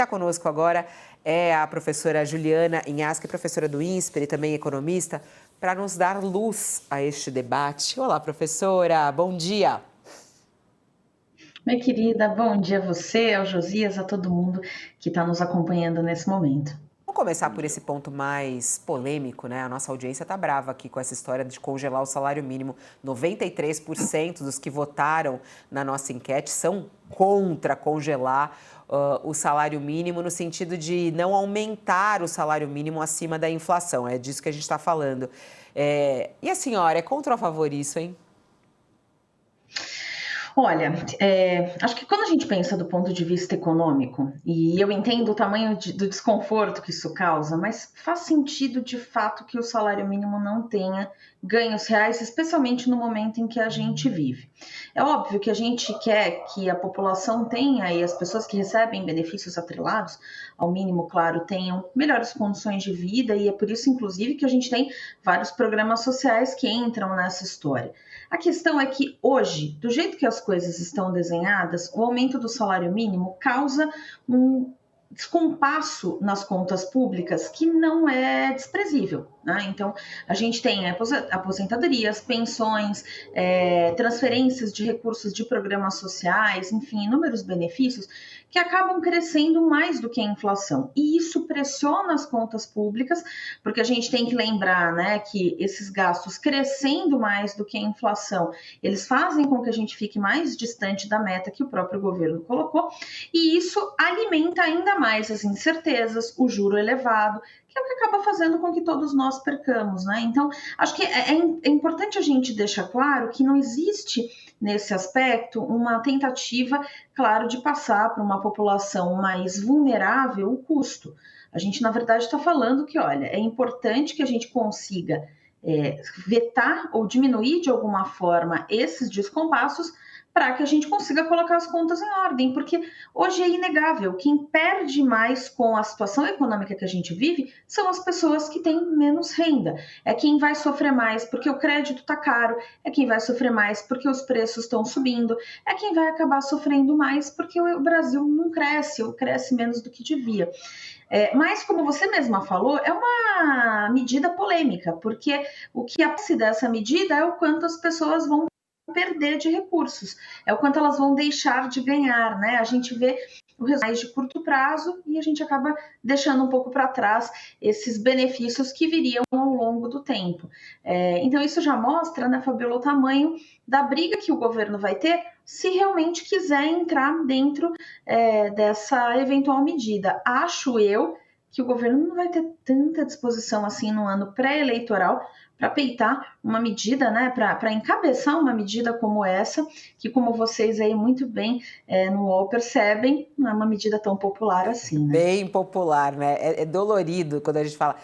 Está conosco agora é a professora Juliana Inhaski, professora do INSPER e também economista, para nos dar luz a este debate. Olá, professora, bom dia. Minha querida, bom dia a você, ao Josias, a todo mundo que está nos acompanhando nesse momento. Vamos começar por esse ponto mais polêmico, né? A nossa audiência está brava aqui com essa história de congelar o salário mínimo. 93% dos que votaram na nossa enquete são contra congelar o salário mínimo, no sentido de não aumentar o salário mínimo acima da inflação. É disso que a gente está falando. E a senhora, é contra ou a favor isso, hein? Olha, acho que quando a gente pensa do ponto de vista econômico, e eu entendo o tamanho do desconforto que isso causa, mas faz sentido de fato que o salário mínimo não tenha ganhos reais, especialmente no momento em que a gente vive. É óbvio que a gente quer que a população tenha e as pessoas que recebem benefícios atrelados ao mínimo, claro, tenham melhores condições de vida, e é por isso, inclusive, que a gente tem vários programas sociais que entram nessa história. A questão é que hoje, do jeito que as coisas estão desenhadas, o aumento do salário mínimo causa um descompasso nas contas públicas que não é desprezível, né? Então, a gente tem aposentadorias, pensões, transferências de recursos de programas sociais, enfim, inúmeros benefícios que acabam crescendo mais do que a inflação. E isso pressiona as contas públicas, porque a gente tem que lembrar, né, que esses gastos crescendo mais do que a inflação, eles fazem com que a gente fique mais distante da meta que o próprio governo colocou, e isso alimenta ainda mais as incertezas, o juro elevado, que é o que acaba fazendo com que todos nós percamos, né? Então, acho que é importante a gente deixar claro que não existe, nesse aspecto, uma tentativa, claro, de passar para uma população mais vulnerável o custo. A gente, na verdade, está falando que, olha, é importante que a gente consiga vetar ou diminuir de alguma forma esses descompassos para que a gente consiga colocar as contas em ordem, porque hoje é inegável, quem perde mais com a situação econômica que a gente vive são as pessoas que têm menos renda, é quem vai sofrer mais porque o crédito está caro, é quem vai sofrer mais porque os preços estão subindo, é quem vai acabar sofrendo mais porque o Brasil não cresce, ou cresce menos do que devia. Mas, como você mesma falou, é uma medida polêmica, porque o que aparece dessa medida é o quanto as pessoas vão perder de recursos, é o quanto elas vão deixar de ganhar, né? A gente vê o resultado de curto prazo e a gente acaba deixando um pouco para trás esses benefícios que viriam ao longo do tempo. Então isso já mostra, né, Fabiola, o tamanho da briga que o governo vai ter se realmente quiser entrar dentro dessa eventual medida. Acho eu que o governo não vai ter tanta disposição assim no ano pré-eleitoral para peitar uma medida, né, para encabeçar uma medida como essa, que, como vocês aí muito bem no UOL percebem, não é uma medida tão popular assim, né? Bem popular, né? É dolorido quando a gente fala,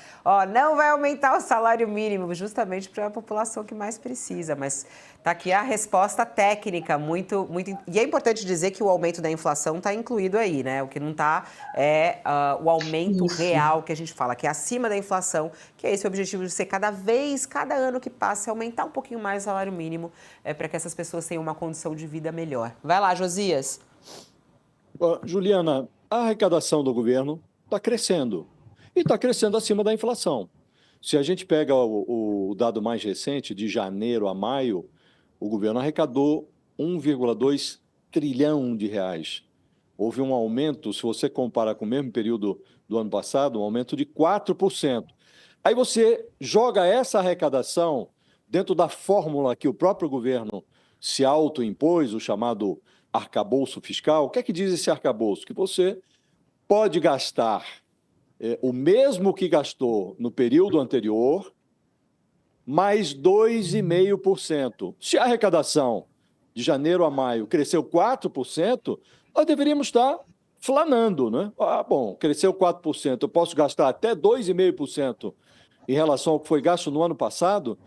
não vai aumentar o salário mínimo, justamente para a população que mais precisa, mas tá aqui a resposta técnica, muito. E é importante dizer que o aumento da inflação está incluído aí, né? O que não está é o aumento real que a gente fala, que é acima da inflação, que é esse o objetivo de ser cada ano que passa, aumentar um pouquinho mais o salário mínimo, para que essas pessoas tenham uma condição de vida melhor. Vai lá, Josias. Juliana, a arrecadação do governo está crescendo e está crescendo acima da inflação. Se a gente pega o dado mais recente, de janeiro a maio, o governo arrecadou 1,2 trilhão de reais. Houve um aumento, se você comparar com o mesmo período do ano passado, um aumento de 4%. Aí você joga essa arrecadação dentro da fórmula que o próprio governo se autoimpôs, o chamado arcabouço fiscal. O que é que diz esse arcabouço? Que você pode gastar o mesmo que gastou no período anterior, mais 2,5%. Se a arrecadação de janeiro a maio cresceu 4%, nós deveríamos estar flanando, né? Bom, cresceu 4%, eu posso gastar até 2,5% em relação ao que foi gasto no ano passado.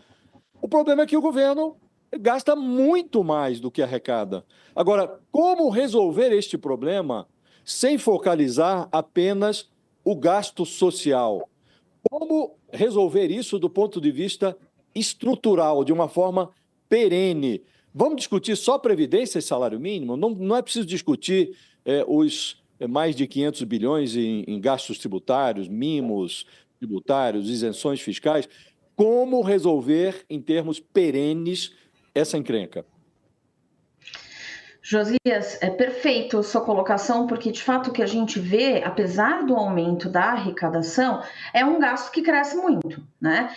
O problema é que o governo gasta muito mais do que arrecada. Agora, como resolver este problema sem focalizar apenas o gasto social? Como resolver isso do ponto de vista estrutural, de uma forma perene? Vamos discutir só previdência e salário mínimo? Não é preciso discutir os mais de 500 bilhões em gastos tributários, mimos tributários, isenções fiscais. Como resolver, em termos perenes, essa encrenca? Josias, é perfeito sua colocação, porque de fato o que a gente vê, apesar do aumento da arrecadação, é um gasto que cresce muito, né?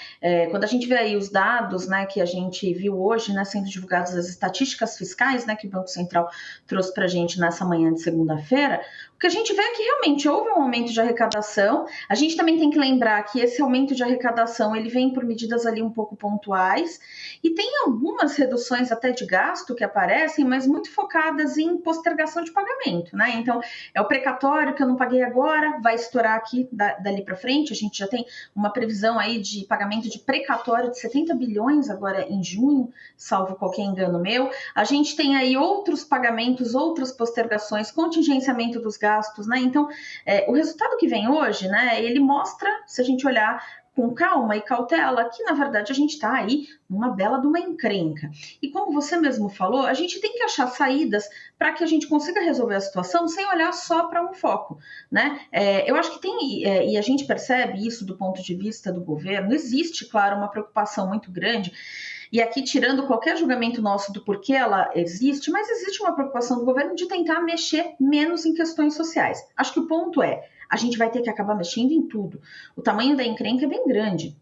Quando a gente vê aí os dados, né, que a gente viu hoje, né, sendo divulgados as estatísticas fiscais, né, que o Banco Central trouxe para a gente nessa manhã de segunda-feira, o que a gente vê é que realmente houve um aumento de arrecadação. A gente também tem que lembrar que esse aumento de arrecadação ele vem por medidas ali um pouco pontuais e tem algumas reduções até de gasto que aparecem, mas muito focadas em postergação de pagamento, né? Então, é o precatório que eu não paguei agora, vai estourar aqui dali para frente. A gente já tem uma previsão aí de pagamento de precatório de 70 bilhões agora em junho, salvo qualquer engano meu. A gente tem aí outros pagamentos, outras postergações, contingenciamento dos gastos, né? Então, o resultado que vem hoje, né, ele mostra, se a gente olhar com calma e cautela, que na verdade a gente está aí numa bela de uma encrenca. E como você mesmo falou, a gente tem que achar saídas para que a gente consiga resolver a situação sem olhar só para um foco, né? Eu acho que tem, e a gente percebe isso do ponto de vista do governo, existe, claro, uma preocupação muito grande. E aqui, tirando qualquer julgamento nosso do porquê ela existe, mas existe uma preocupação do governo de tentar mexer menos em questões sociais. Acho que o ponto é, a gente vai ter que acabar mexendo em tudo. O tamanho da encrenca é bem grande.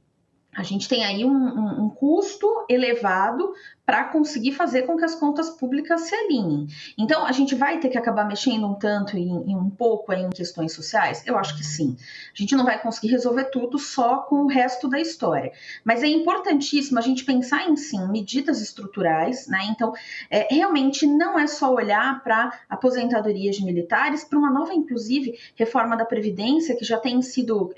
A gente tem aí um custo elevado para conseguir fazer com que as contas públicas se alinhem. Então, a gente vai ter que acabar mexendo um tanto e um pouco aí em questões sociais? Eu acho que sim. A gente não vai conseguir resolver tudo só com o resto da história. Mas é importantíssimo a gente pensar em, sim, medidas estruturais, né? Então, realmente não é só olhar para aposentadorias de militares, para uma nova, inclusive, reforma da Previdência, que já tem sido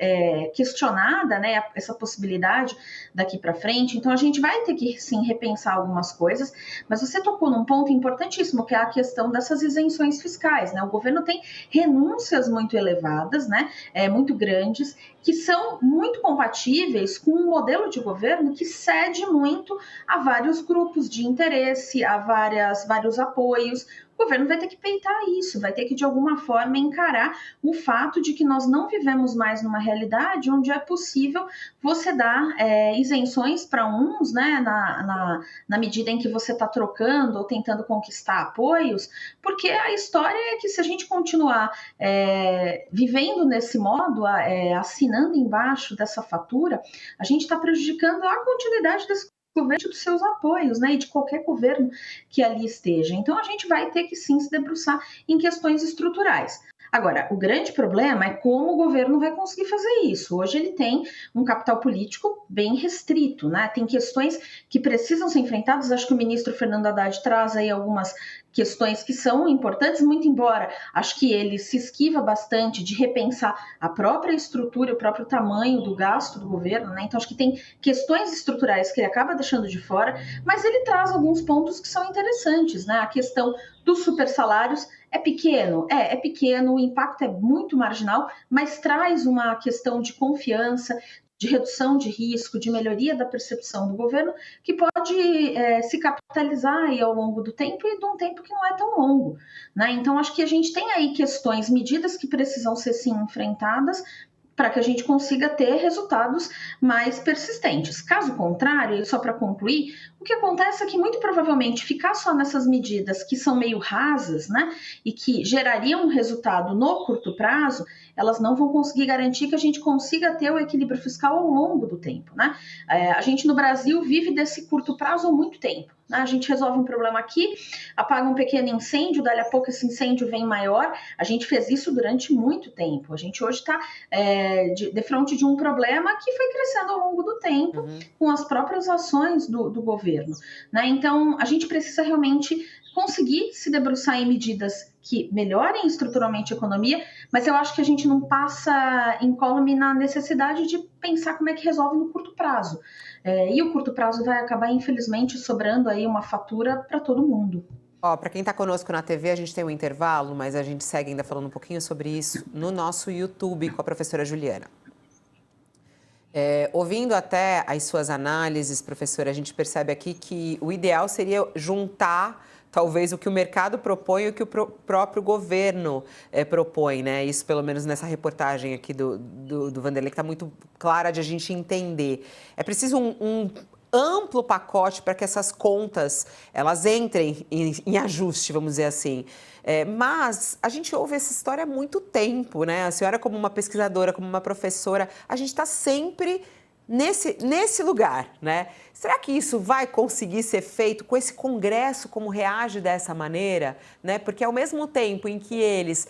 questionada, né? Essa possibilidade daqui para frente. Então, a gente vai ter que, sim, repensar algumas coisas, mas você tocou num ponto importantíssimo, que é a questão dessas isenções fiscais, né? O governo tem renúncias muito elevadas, né? Muito grandes, que são muito compatíveis com um modelo de governo que cede muito a vários grupos de interesse, a vários apoios. O governo vai ter que peitar isso, vai ter que, de alguma forma, encarar o fato de que nós não vivemos mais numa realidade onde é possível você dar isenções para uns, né, na medida em que você está trocando ou tentando conquistar apoios, porque a história é que se a gente continuar vivendo nesse modo, assinando embaixo dessa fatura, a gente está prejudicando a continuidade desse governo dos seus apoios, né, e de qualquer governo que ali esteja. Então, a gente vai ter que, sim, se debruçar em questões estruturais. Agora, o grande problema é como o governo vai conseguir fazer isso. Hoje ele tem um capital político bem restrito, né? Tem questões que precisam ser enfrentadas. Acho que o ministro Fernando Haddad traz aí algumas questões que são importantes, muito embora acho que ele se esquiva bastante de repensar a própria estrutura, o próprio tamanho do gasto do governo, né? Então acho que tem questões estruturais que ele acaba deixando de fora, mas ele traz alguns pontos que são interessantes, né? A questão dos supersalários é pequeno, o impacto é muito marginal, mas traz uma questão de confiança, de redução de risco, de melhoria da percepção do governo, que pode se capitalizar aí ao longo do tempo e de um tempo que não é tão longo, né? Então, acho que a gente tem aí questões, medidas que precisam ser, sim, enfrentadas para que a gente consiga ter resultados mais persistentes. Caso contrário, e só para concluir, o que acontece é que muito provavelmente ficar só nessas medidas que são meio rasas, né, e que gerariam um resultado no curto prazo, elas não vão conseguir garantir que a gente consiga ter o equilíbrio fiscal ao longo do tempo, né? A gente no Brasil vive desse curto prazo há muito tempo. A gente resolve um problema aqui, apaga um pequeno incêndio, dali a pouco esse incêndio vem maior. A gente fez isso durante muito tempo. A gente hoje está de frente de um problema que foi crescendo ao longo do tempo, com as próprias ações do governo, né? Então, a gente precisa realmente conseguir se debruçar em medidas que melhorem estruturalmente a economia, mas eu acho que a gente não passa incólume na necessidade de pensar como é que resolve no curto prazo. E o curto prazo vai acabar, infelizmente, sobrando aí uma fatura para todo mundo. Para quem está conosco na TV, a gente tem um intervalo, mas a gente segue ainda falando um pouquinho sobre isso no nosso YouTube com a professora Juliana. Ouvindo até as suas análises, professora, a gente percebe aqui que o ideal seria juntar talvez o que o mercado propõe e o que o próprio governo propõe, né? Isso pelo menos nessa reportagem aqui do Vanderlei, que está muito clara de a gente entender. É preciso um amplo pacote para que essas contas elas entrem em ajuste, vamos dizer assim. Mas a gente ouve essa história há muito tempo, né? A senhora, como uma pesquisadora, como uma professora, a gente está sempre nesse lugar, né? Será que isso vai conseguir ser feito com esse Congresso, como reage dessa maneira, né? Porque ao mesmo tempo em que eles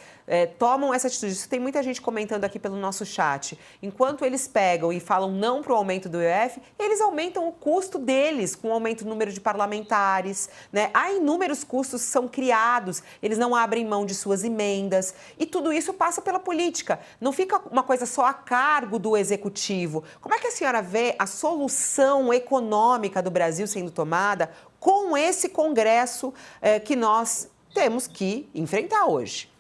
tomam essa atitude, isso tem muita gente comentando aqui pelo nosso chat, enquanto eles pegam e falam não para o aumento do IOF, eles aumentam o custo deles com o aumento do número de parlamentares, né? Há inúmeros custos que são criados, eles não abrem mão de suas emendas e tudo isso passa pela política. Não fica uma coisa só a cargo do executivo. Como é que a senhora vê a solução econômica do Brasil sendo tomada com esse Congresso que nós temos que enfrentar hoje?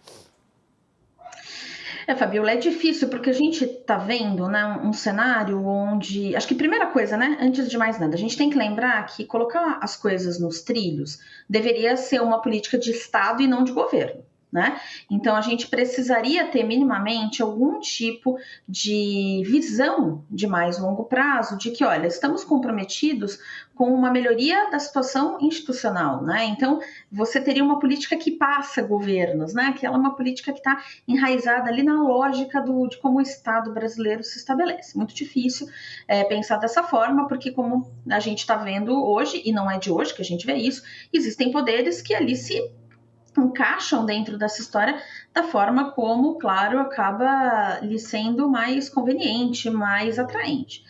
Fabiola, é difícil porque a gente está vendo, né, um cenário onde... Acho que primeira coisa, né, antes de mais nada, a gente tem que lembrar que colocar as coisas nos trilhos deveria ser uma política de Estado e não de governo. Né? Então, a gente precisaria ter minimamente algum tipo de visão de mais longo prazo, de que, olha, estamos comprometidos com uma melhoria da situação institucional, né? Então, você teria uma política que passa governos, né? Que ela é uma política que está enraizada ali na lógica de como o Estado brasileiro se estabelece. Muito difícil pensar dessa forma, porque como a gente está vendo hoje, e não é de hoje que a gente vê isso, existem poderes que ali se encaixam dentro dessa história da forma como, claro, acaba lhe sendo mais conveniente, mais atraente.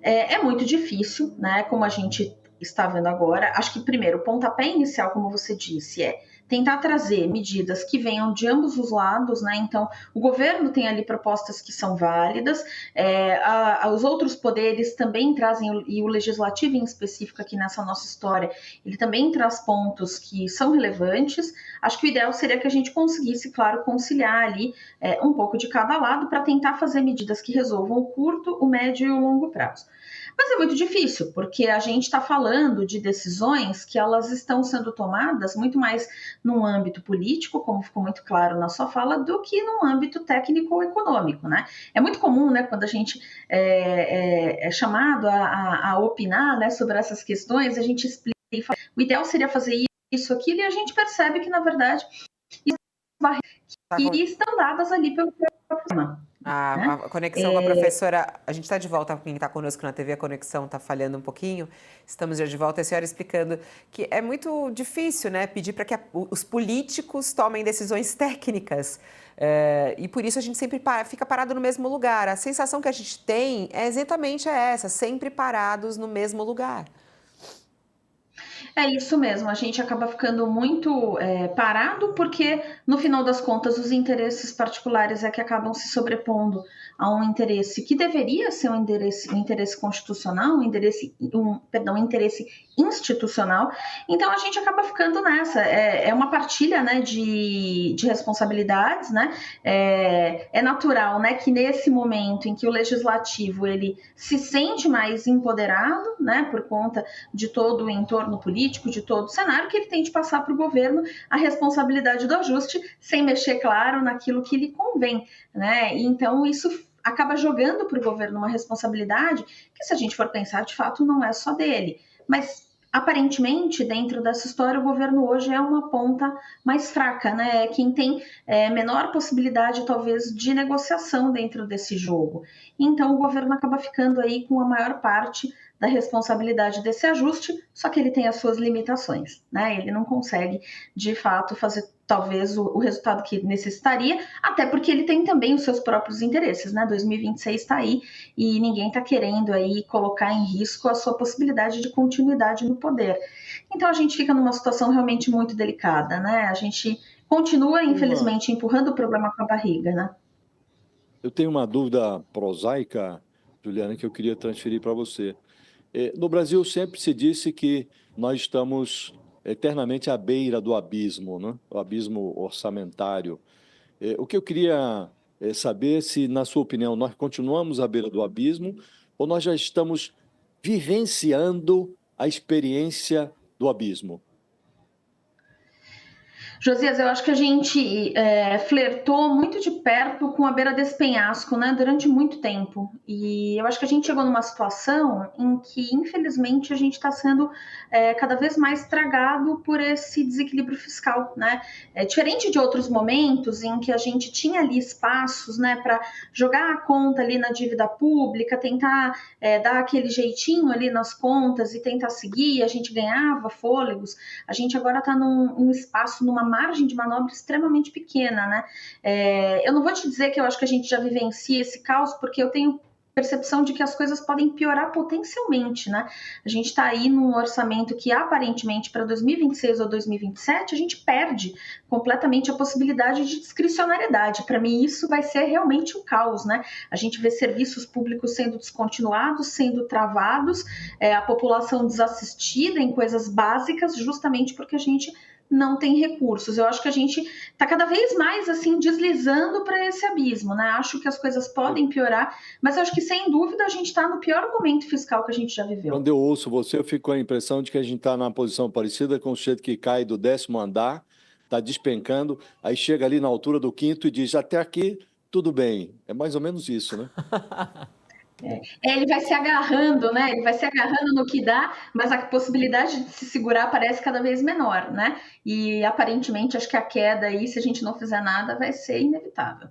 É muito difícil, né? Como a gente está vendo agora. Acho que, primeiro, o pontapé inicial, como você disse, é tentar trazer medidas que venham de ambos os lados, né? Então, o governo tem ali propostas que são válidas, os outros poderes também trazem, e o legislativo em específico aqui nessa nossa história, ele também traz pontos que são relevantes. Acho que o ideal seria que a gente conseguisse, claro, conciliar ali um pouco de cada lado para tentar fazer medidas que resolvam o curto, o médio e o longo prazo. Mas é muito difícil, porque a gente está falando de decisões que elas estão sendo tomadas muito mais num âmbito político, como ficou muito claro na sua fala, do que num âmbito técnico ou econômico, né? É muito comum, né, quando a gente é chamado a opinar, né, sobre essas questões, a gente explica e fala, o ideal seria fazer isso, aquilo, e a gente percebe que, na verdade, que estão dadas ali pelo programa. A conexão com a professora, a gente está de volta, quem está conosco na TV, a conexão está falhando um pouquinho, estamos já de volta, a senhora explicando que é muito difícil, né, pedir para que os políticos tomem decisões técnicas, e por isso a gente sempre fica parado no mesmo lugar. A sensação que a gente tem é exatamente essa, sempre parados no mesmo lugar. É isso mesmo, a gente acaba ficando muito parado porque, no final das contas, os interesses particulares é que acabam se sobrepondo a um interesse que deveria ser um interesse constitucional, um interesse institucional. Então, a gente acaba ficando nessa. É uma partilha, né, de responsabilidades, né? É natural, né, que nesse momento em que o legislativo ele se sente mais empoderado, né, por conta de todo o entorno político, de todo o cenário, que ele tem de passar para o governo a responsabilidade do ajuste, sem mexer, claro, naquilo que lhe convém, né? Então, isso acaba jogando para o governo uma responsabilidade que, se a gente for pensar, de fato, não é só dele. Mas, aparentemente, dentro dessa história, o governo hoje é uma ponta mais fraca, né? Quem tem menor possibilidade, talvez, de negociação dentro desse jogo. Então, o governo acaba ficando aí com a maior parte da responsabilidade desse ajuste, só que ele tem as suas limitações, né? Ele não consegue, de fato, fazer talvez o resultado que necessitaria, até porque ele tem também os seus próprios interesses, né? 2026 está aí e ninguém está querendo aí colocar em risco a sua possibilidade de continuidade no poder. Então a gente fica numa situação realmente muito delicada, né? A gente continua, infelizmente, empurrando o problema com a barriga, né? Eu tenho uma dúvida prosaica, Juliana, que eu queria transferir para você. No Brasil sempre se disse que nós estamos eternamente à beira do abismo, né? O abismo orçamentário. O que eu queria saber se, na sua opinião, nós continuamos à beira do abismo ou nós já estamos vivenciando a experiência do abismo? Josias, eu acho que a gente flertou muito de perto com a beira desse penhasco, né, durante muito tempo. E eu acho que a gente chegou numa situação em que, infelizmente, a gente está sendo cada vez mais tragado por esse desequilíbrio fiscal, né? Diferente de outros momentos em que a gente tinha ali espaços, né, para jogar a conta ali na dívida pública, tentar dar aquele jeitinho ali nas contas e tentar seguir, a gente ganhava fôlegos. A gente agora está num espaço, numa margem de manobra extremamente pequena, né? Eu não vou te dizer que eu acho que a gente já vivencia esse caos, porque eu tenho percepção de que as coisas podem piorar potencialmente, né? A gente está aí num orçamento que aparentemente para 2026 ou 2027 a gente perde completamente a possibilidade de discricionariedade. Para mim isso vai ser realmente um caos, né? A gente vê serviços públicos sendo descontinuados, sendo travados, a população desassistida em coisas básicas, justamente porque a gente não tem recursos. Eu acho que a gente está cada vez mais assim deslizando para esse abismo, né? Acho que as coisas podem piorar, mas eu acho que sem dúvida a gente está no pior momento fiscal que a gente já viveu. Quando eu ouço você, eu fico com a impressão de que a gente está numa posição parecida com o sujeito que cai do 10º andar, está despencando, aí chega ali na altura do 5º e diz, até aqui tudo bem. É mais ou menos isso, né? Ele vai se agarrando, né? Ele vai se agarrando no que dá, mas a possibilidade de se segurar parece cada vez menor, né? E aparentemente acho que a queda aí, se a gente não fizer nada, vai ser inevitável.